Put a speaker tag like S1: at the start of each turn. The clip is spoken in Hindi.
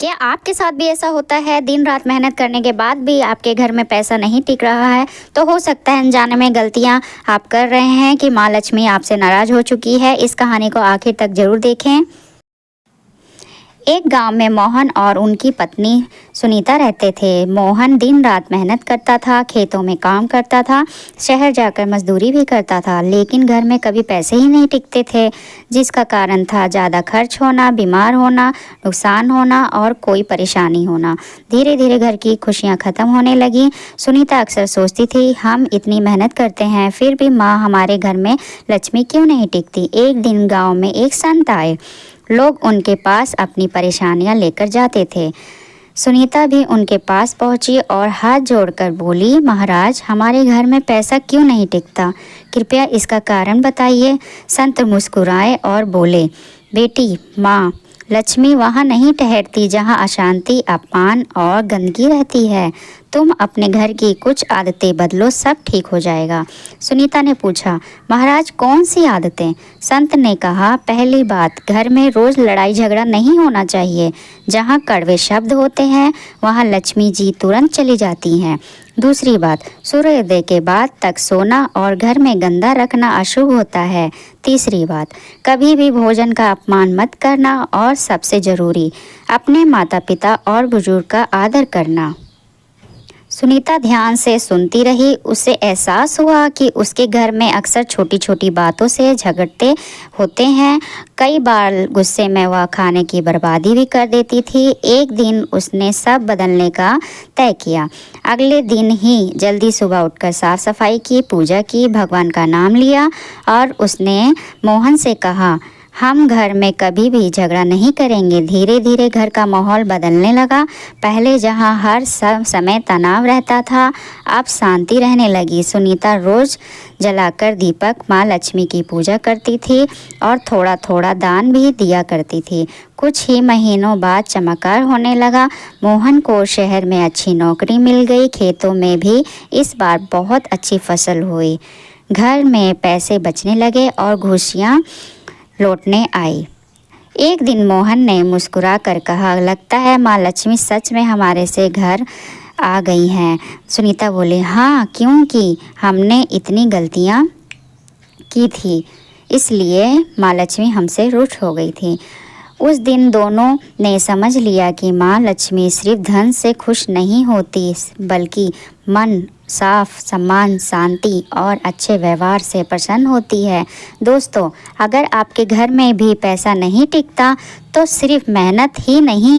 S1: क्या आपके साथ भी ऐसा होता है, दिन रात मेहनत करने के बाद भी आपके घर में पैसा नहीं टिक रहा है? तो हो सकता है अनजाने में गलतियां आप कर रहे हैं कि माँ लक्ष्मी आपसे नाराज़ हो चुकी है। इस कहानी को आखिर तक ज़रूर देखें। एक गांव में मोहन और उनकी पत्नी सुनीता रहते थे। मोहन दिन रात मेहनत करता था, खेतों में काम करता था, शहर जाकर मजदूरी भी करता था, लेकिन घर में कभी पैसे ही नहीं टिकते थे। जिसका कारण था ज़्यादा खर्च होना, बीमार होना, नुकसान होना और कोई परेशानी होना। धीरे धीरे घर की खुशियाँ ख़त्म होने लगी। सुनीता अक्सर सोचती थी, हम इतनी मेहनत करते हैं, फिर भी माँ हमारे घर में लक्ष्मी क्यों नहीं टिकती। एक दिन गाँव में एक संत आए। लोग उनके पास अपनी परेशानियां लेकर जाते थे। सुनीता भी उनके पास पहुंची और हाथ जोड़कर बोली, महाराज, हमारे घर में पैसा क्यों नहीं टिकता? कृपया इसका कारण बताइए। संत मुस्कुराए और बोले, बेटी, माँ लक्ष्मी वहाँ नहीं ठहरती जहाँ अशांति, अपमान और गंदगी रहती है। तुम अपने घर की कुछ आदतें बदलो, सब ठीक हो जाएगा। सुनीता ने पूछा, महाराज, कौन सी आदतें? संत ने कहा, पहली बात, घर में रोज़ लड़ाई झगड़ा नहीं होना चाहिए। जहाँ कड़वे शब्द होते हैं वहाँ लक्ष्मी जी तुरंत चली जाती हैं। दूसरी बात, सूर्योदय के बाद तक सोना और घर में गंदा रखना अशुभ होता है। तीसरी बात, कभी भी भोजन का अपमान मत करना और सबसे ज़रूरी, अपने माता पिता और बुजुर्ग का आदर करना। सुनीता ध्यान से सुनती रही। उसे एहसास हुआ कि उसके घर में अक्सर छोटी छोटी बातों से झगड़ते होते हैं। कई बार गुस्से में वह खाने की बर्बादी भी कर देती थी। एक दिन उसने सब बदलने का तय किया। अगले दिन ही जल्दी सुबह उठकर साफ सफाई की, पूजा की, भगवान का नाम लिया और उसने मोहन से कहा, हम घर में कभी भी झगड़ा नहीं करेंगे। धीरे धीरे घर का माहौल बदलने लगा। पहले जहां हर समय तनाव रहता था, अब शांति रहने लगी। सुनीता रोज़ जलाकर दीपक माँ लक्ष्मी की पूजा करती थी और थोड़ा थोड़ा दान भी दिया करती थी। कुछ ही महीनों बाद चमत्कार होने लगा। मोहन को शहर में अच्छी नौकरी मिल गई। खेतों में भी इस बार बहुत अच्छी फसल हुई। घर में पैसे बचने लगे और खुशियाँ लौटने आई। एक दिन मोहन ने मुस्कुरा कर कहा, लगता है माँ लक्ष्मी सच में हमारे से घर आ गई हैं। सुनीता बोली, हाँ, क्योंकि हमने इतनी गलतियाँ की थी, इसलिए माँ लक्ष्मी हमसे रूठ हो गई थी। उस दिन दोनों ने समझ लिया कि माँ लक्ष्मी सिर्फ धन से खुश नहीं होती, बल्कि मन, साफ, सम्मान, शांति और अच्छे व्यवहार से प्रसन्न होती है। दोस्तों, अगर आपके घर में भी पैसा नहीं टिकता तो सिर्फ मेहनत ही नहीं